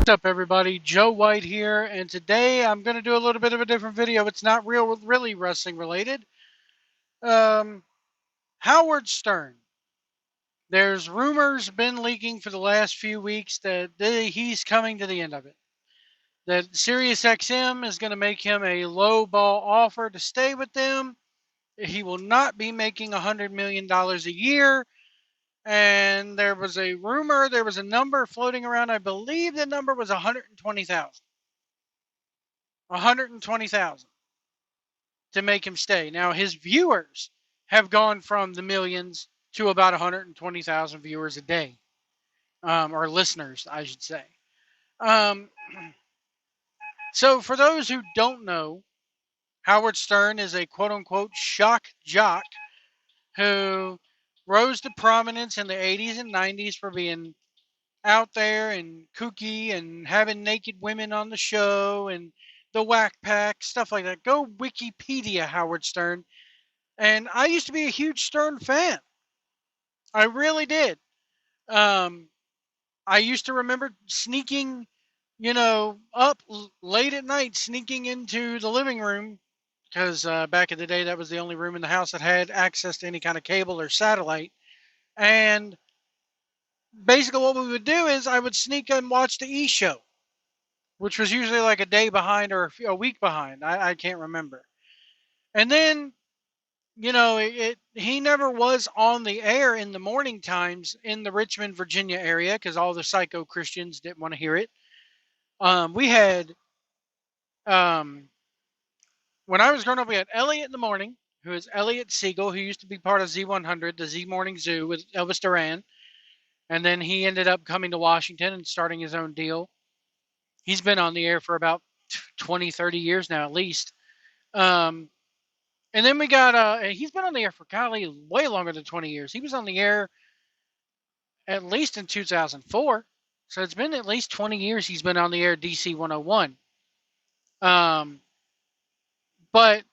What's up, everybody? Joe White here, and today I'm going to do a little bit of a different video. It's not really wrestling related. Um, Howard Stern. There's rumors been leaking for the last few weeks that he's coming to the end of it. That SiriusXM is going to make him a low ball offer to stay with them. He will not be making $100 million a year. And there was a rumor, there was a number floating around. I believe the number was 120,000. 120,000 to make him stay. Now his viewers have gone from the millions to about 120,000 viewers a day, or listeners, I should say. Um, so for those who don't know, Howard Stern is a quote-unquote shock jock who rose to prominence in the 80s and 90s for being out there and kooky and having naked women on the show and the whack pack, stuff like that. Go Wikipedia Howard Stern. And I used to be a huge Stern fan. I really did. Um, I used to remember sneaking, up late at night, sneaking into the living room because back in the day, that was the only room in the house that had access to any kind of cable or satellite. And basically, what we would do is I would sneak and watch the E Show, which was usually like a day behind or a week behind. I can't remember. And then he never was on the air in the morning times in the Richmond, Virginia area because all the psycho Christians didn't want to hear it. We had, um, when I was growing up, we had Elliot in the morning, who is Elliot Siegel, who used to be part of Z100, the Z Morning Zoo with Elvis Duran. And then he ended up coming to Washington and starting his own deal. He's been on the air for about 20, 30 years now, at least. Um, and then we got, he's been on the air for, golly, way longer than 20 years. He was on the air at least in 2004. So it's been at least 20 years he's been on the air DC 101. But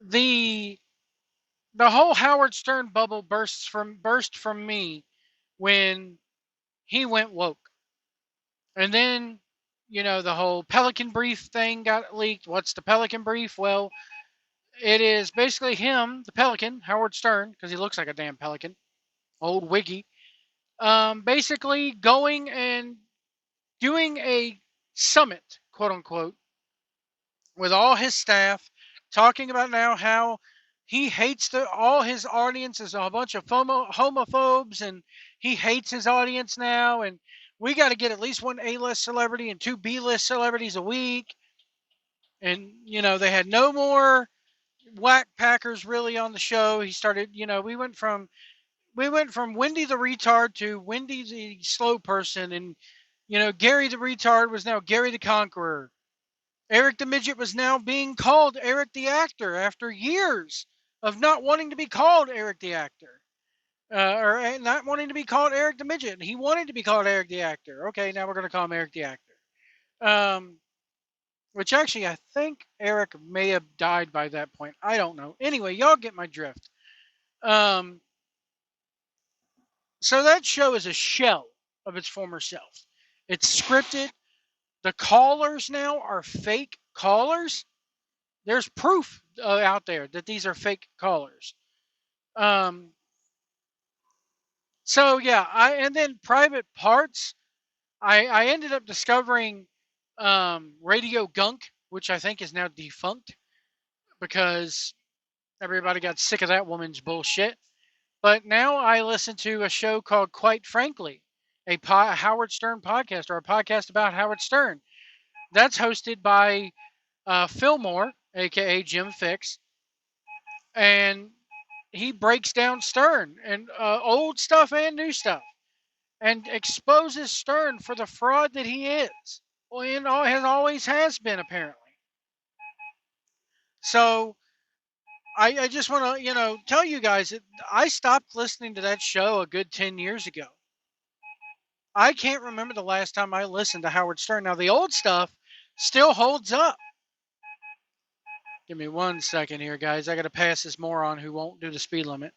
the the whole Howard Stern bubble burst from me when he went woke. And then, the whole Pelican Brief thing got leaked. What's the Pelican Brief? Well, it is basically him, the Pelican, Howard Stern, because he looks like a damn pelican, old wiggy, basically going and doing a summit, quote unquote, with all his staff, talking about now how he hates all his audience is a bunch of homophobes, and he hates his audience now, and we got to get at least one A-list celebrity and two B-list celebrities a week. And they had no more whack packers really on the show. He started, we went from Wendy the retard to Wendy the slow person, and Gary the retard was now Gary the conqueror. Eric the midget was now being called Eric the actor after years of not wanting to be called Eric the actor, or not wanting to be called Eric the midget. He wanted to be called Eric the actor. Okay, now we're going to call him Eric the actor. Which actually I think Eric may have died by that point. I don't know. Anyway, y'all get my drift. Um, So that show is a shell of its former self. It's scripted. The callers now are fake callers. There's proof out there that these are fake callers. Um, so yeah, and then Private Parts. I ended up discovering Radio Gunk, which I think is now defunct because everybody got sick of that woman's bullshit. But now I listen to a show called Quite Frankly, a Howard Stern podcast, or a podcast about Howard Stern. That's hosted by Fillmore, aka Jim Fix, and he breaks down Stern and old stuff and new stuff, and exposes Stern for the fraud that he is, well, has always has been apparently. So I just want to tell you guys that I stopped listening to that show a good 10 years ago. I can't remember the last time I listened to Howard Stern. Now, the old stuff still holds up. Give me 1 second here, guys. I got to pass this moron who won't do the speed limit.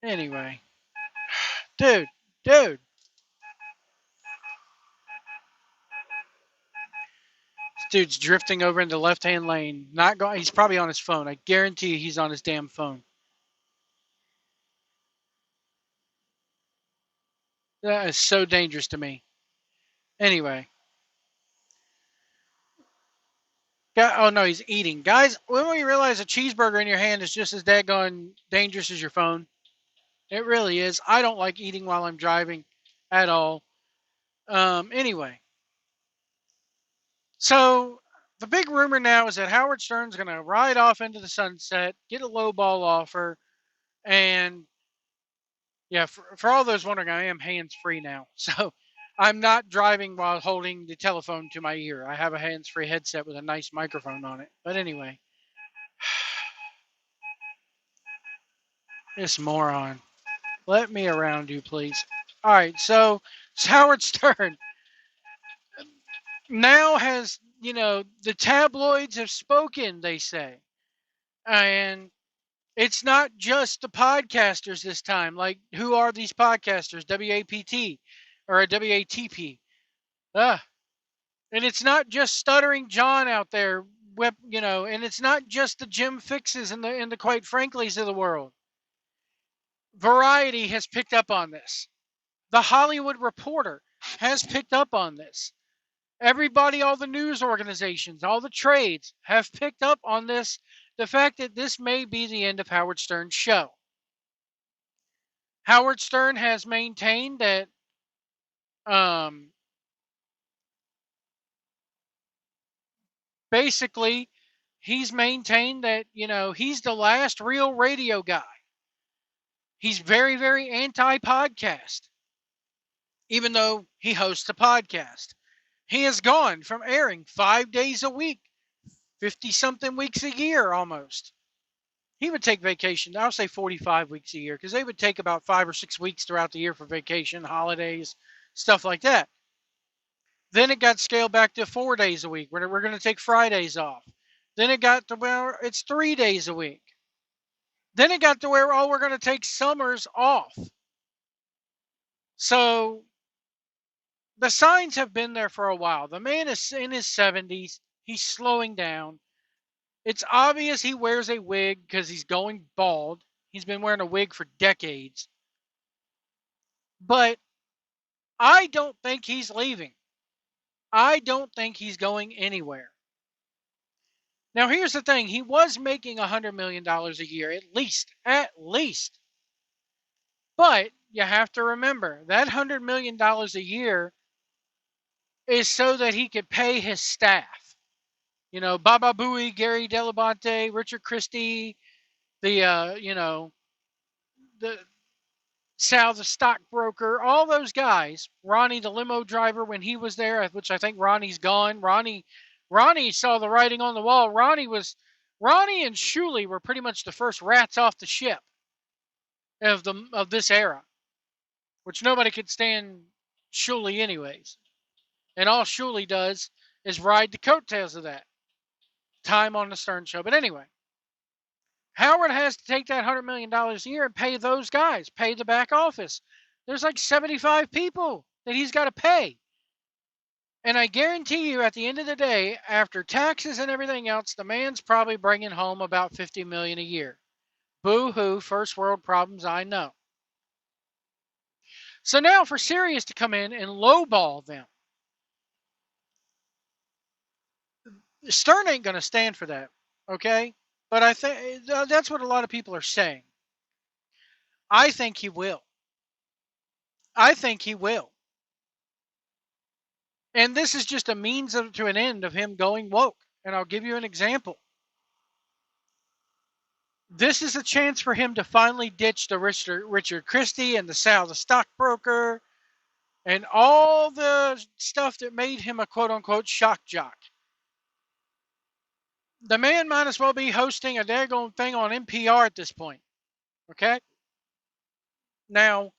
Anyway, Dude, dude. This dude's drifting over into left-hand lane. Not going. He's probably on his phone. I guarantee he's on his damn phone. That is so dangerous to me. Anyway. Oh no, he's eating. Guys, when we realize a cheeseburger in your hand is just as daggone dangerous as your phone? It really is. I don't like eating while I'm driving at all. Anyway, so the big rumor now is that Howard Stern's going to ride off into the sunset, get a low ball offer, and yeah, for all those wondering, I am hands free now. So I'm not driving while holding the telephone to my ear. I have a hands free headset with a nice microphone on it. But anyway, this moron. Let me around you, please. All right, so Howard Stern now has, the tabloids have spoken, they say. And it's not just the podcasters this time. Like, who are these podcasters? WAPT or a WATP. Ah. And it's not just Stuttering John out there, and it's not just the Jim Fixes and the quite franklys of the world. Variety has picked up on this. The Hollywood Reporter has picked up on this. Everybody, all the news organizations, all the trades have picked up on this. The fact that this may be the end of Howard Stern's show. Howard Stern has maintained that basically he's maintained that, he's the last real radio guy. He's very, very anti-podcast, even though he hosts a podcast. He has gone from airing 5 days a week, 50-something weeks a year almost. He would take vacation. I'll say 45 weeks a year because they would take about 5 or 6 weeks throughout the year for vacation, holidays, stuff like that. Then it got scaled back to 4 days a week. We're going to take Fridays off. Then it got to where it's 3 days a week. Then it got to where, we're going to take summers off. So the signs have been there for a while. The man is in his 70s. He's slowing down. It's obvious he wears a wig because he's going bald. He's been wearing a wig for decades. But I don't think he's leaving. I don't think he's going anywhere. Now, here's the thing. He was making $100 million a year, at least. But you have to remember, that $100 million a year is so that he could pay his staff. Baba Booey, Gary Dell'Abate, Richard Christie, the Sal the stockbroker, all those guys. Ronnie the limo driver when he was there, which I think Ronnie's gone. Ronnie saw the writing on the wall. Ronnie and Shuley were pretty much the first rats off the ship of this era, which nobody could stand Shuley anyways. And all Shuley does is ride the coattails of that time on the Stern Show. But anyway, Howard has to take that $100 million a year and pay those guys, pay the back office. There's like 75 people that he's got to pay. And I guarantee you, at the end of the day, after taxes and everything else, the man's probably bringing home about $50 million a year. Boo-hoo, first world problems, I know. So now for Sirius to come in and lowball them, Stern ain't going to stand for that, okay? But I think that's what a lot of people are saying. I think he will. And this is just a means to an end of him going woke. And I'll give you an example. This is a chance for him to finally ditch the Richard Christie and the Sal the stockbroker and all the stuff that made him a quote-unquote shock jock. The man might as well be hosting a daggone thing on NPR at this point. Okay? Now,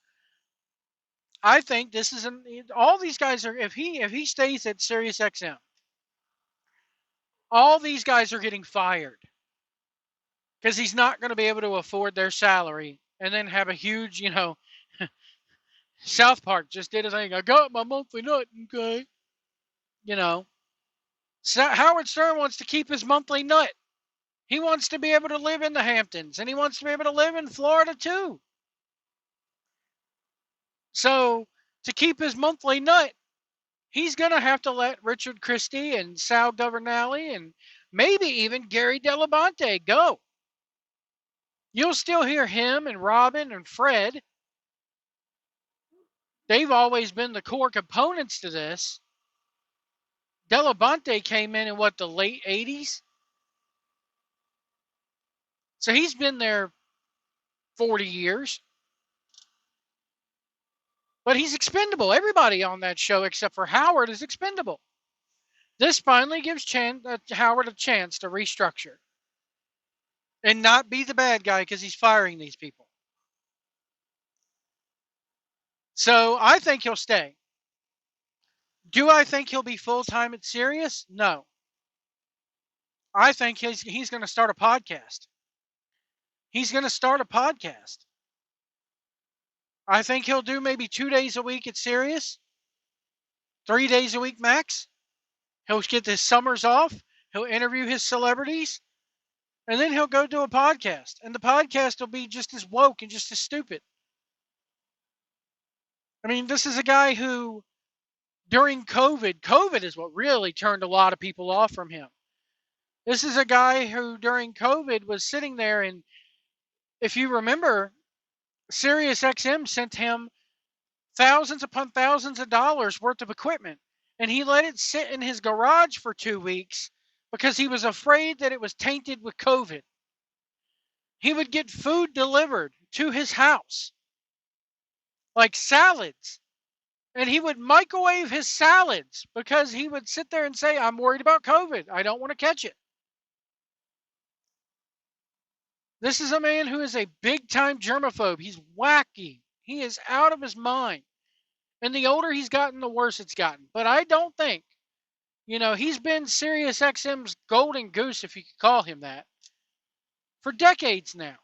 I think this is all these guys are, if he stays at Sirius XM, all these guys are getting fired because he's not going to be able to afford their salary and then have a huge, South Park just did a thing. I got my monthly nut, okay? You know, so Howard Stern wants to keep his monthly nut. He wants to be able to live in the Hamptons, and he wants to be able to live in Florida too. So to keep his monthly nut, he's going to have to let Richard Christie and Sal Governale and maybe even Gary Dell'Abate go. You'll still hear him and Robin and Fred. They've always been the core components to this. Dell'Abate came in the late 80s? So he's been there 40 years. But he's expendable. Everybody on that show except for Howard is expendable. This finally gives Howard a chance to restructure and not be the bad guy because he's firing these people. So I think he'll stay. Do I think he'll be full-time at Sirius? No. I think he's going to start a podcast. He's going to start a podcast. I think he'll do maybe 2 days a week at Sirius, 3 days a week max. He'll get his summers off. He'll interview his celebrities. And then he'll go do a podcast. And the podcast will be just as woke and just as stupid. I mean, this is a guy who, during COVID is what really turned a lot of people off from him. This is a guy who, during COVID, was sitting there, and if you remember, SiriusXM sent him thousands upon thousands of dollars worth of equipment. And he let it sit in his garage for 2 weeks because he was afraid that it was tainted with COVID. He would get food delivered to his house, like salads. And he would microwave his salads because he would sit there and say, I'm worried about COVID. I don't want to catch it. This is a man who is a big-time germaphobe. He's wacky. He is out of his mind. And the older he's gotten, the worse it's gotten. But I don't think, he's been SiriusXM's golden goose, if you could call him that, for decades now.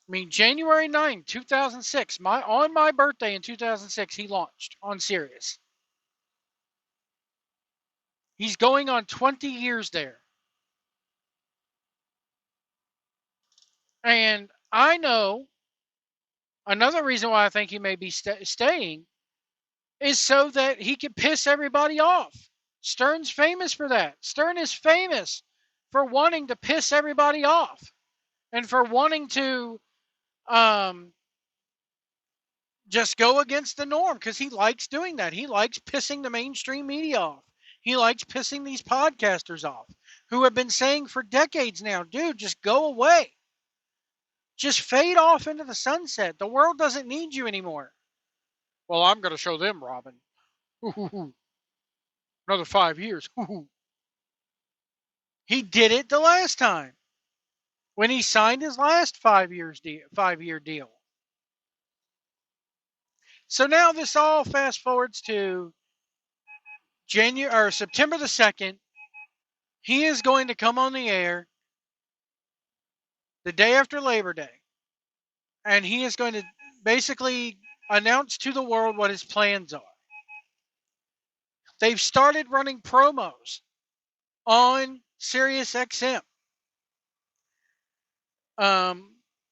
I mean, January 9, 2006, on my birthday in 2006, he launched on Sirius. He's going on 20 years there. And I know another reason why I think he may be staying is so that he can piss everybody off. Stern's famous for that. Stern is famous for wanting to piss everybody off and for wanting to just go against the norm because he likes doing that. He likes pissing the mainstream media off. He likes pissing these podcasters off who have been saying for decades now, dude, just go away. Just fade off into the sunset. The world doesn't need you anymore. Well, I'm going to show them, Robin. Another 5 years. He did it the last time when he signed his last 5-year deal. So now this all fast forwards to September the 2nd. He is going to come on the air the day after Labor Day. And he is going to basically announce to the world what his plans are. They've started running promos on SiriusXM.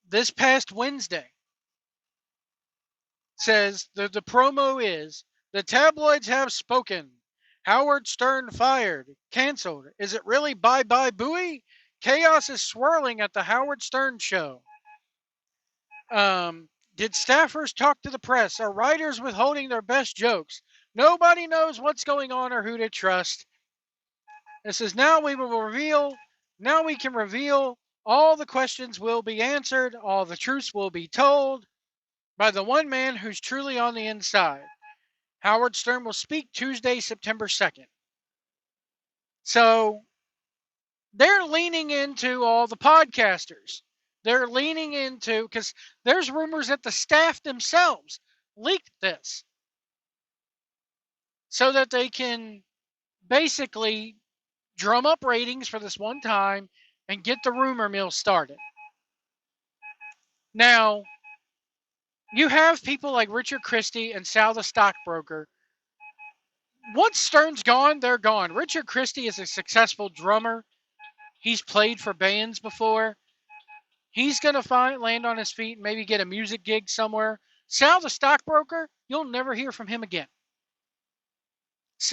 This past Wednesday says the promo is, the tabloids have spoken. Howard Stern fired. Canceled. Is it really bye-bye buoy? Chaos is swirling at the Howard Stern show. Did staffers talk to the press? Are writers withholding their best jokes? Nobody knows what's going on or who to trust. It says, now we can reveal all the questions will be answered, all the truths will be told by the one man who's truly on the inside. Howard Stern will speak Tuesday, September 2nd. So they're leaning into all the podcasters. They're leaning into, because there's rumors that the staff themselves leaked this so that they can basically drum up ratings for this one time and get the rumor mill started. Now, You have people like Richard Christie and Sal the Stockbroker. Once Stern's gone, they're gone. Richard Christie is a successful drummer. He's played for bands before. He's going to land on his feet and maybe get a music gig somewhere. Sal the Stockbroker, you'll never hear from him again.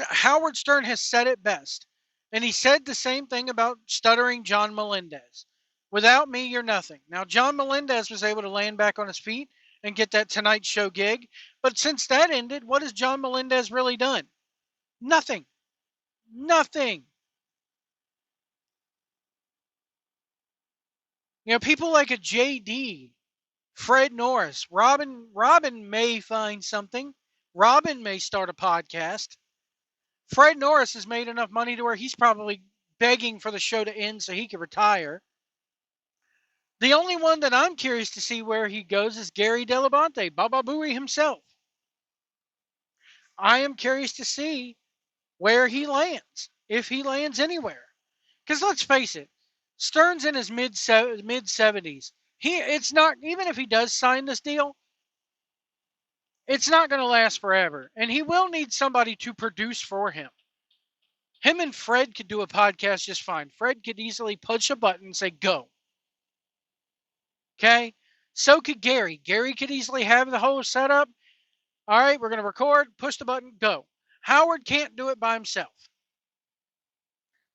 Howard Stern has said it best. And he said the same thing about stuttering John Melendez. Without me, you're nothing. Now, John Melendez was able to land back on his feet and get that Tonight Show gig. But since that ended, what has John Melendez really done? Nothing. Nothing. You know, people like a JD, Fred Norris, Robin may find something. Robin may start a podcast. Fred Norris has made enough money to where he's probably begging for the show to end so he can retire. The only one that I'm curious to see where he goes is Gary Dell'Abate, Baba Booey himself. I am curious to see where he lands, if he lands anywhere. Because let's face it, Stern's in his mid 70s. It's not, even if he does sign this deal, it's not going to last forever. And he will need somebody to produce for him. Him and Fred could do a podcast just fine. Fred could easily push a button and say, go. Okay? So could Gary. Gary could easily have the whole setup. All right, we're going to record, push the button, go. Howard can't do it by himself.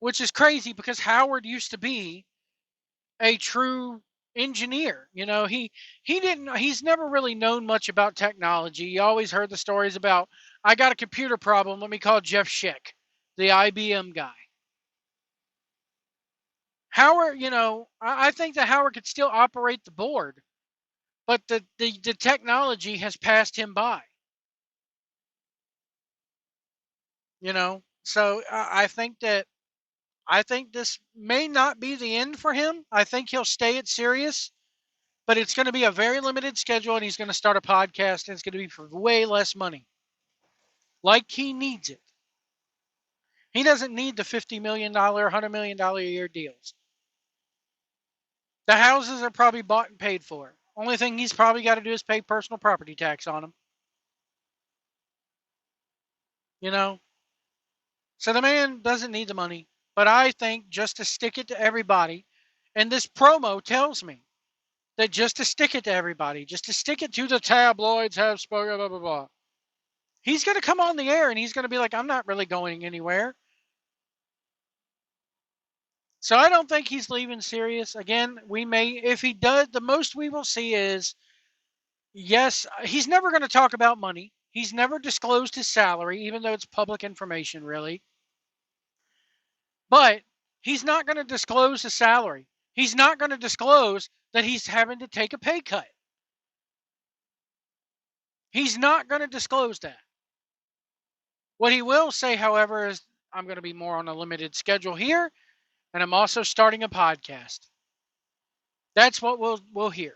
Which is crazy because Howard used to be a true engineer. You know, he's never really known much about technology. You always heard the stories about, I got a computer problem, let me call Jeff Schick, the IBM guy. Howard, you know, I think that Howard could still operate the board, but the technology has passed him by. You know, so I think this may not be the end for him. I think he'll stay at Sirius, but it's going to be a very limited schedule, and he's going to start a podcast, and it's going to be for way less money. Like he needs it. He doesn't need the $50 million, $100 million a year deals. The houses are probably bought and paid for. Only thing he's probably got to do is pay personal property tax on them. You know? So the man doesn't need the money. But I think just to stick it to everybody, and this promo tells me that just to stick it to everybody, just to stick it to the tabloids have spoken, blah, blah, blah. He's going to come on the air and he's going to be like, I'm not really going anywhere. So I don't think he's leaving Sirius. Again, if he does, the most we will see is, yes, he's never going to talk about money. He's never disclosed his salary, even though it's public information, really. But he's not going to disclose his salary. He's not going to disclose that he's having to take a pay cut. He's not going to disclose that. What he will say, however, is, I'm going to be more on a limited schedule here, and I'm also starting a podcast. That's what we'll hear.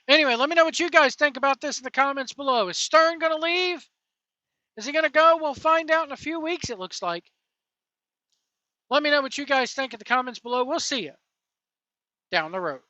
Anyway, let me know what you guys think about this in the comments below. Is Stern going to leave? Is he going to go? We'll find out in a few weeks, it looks like. Let me know what you guys think in the comments below. We'll see you down the road.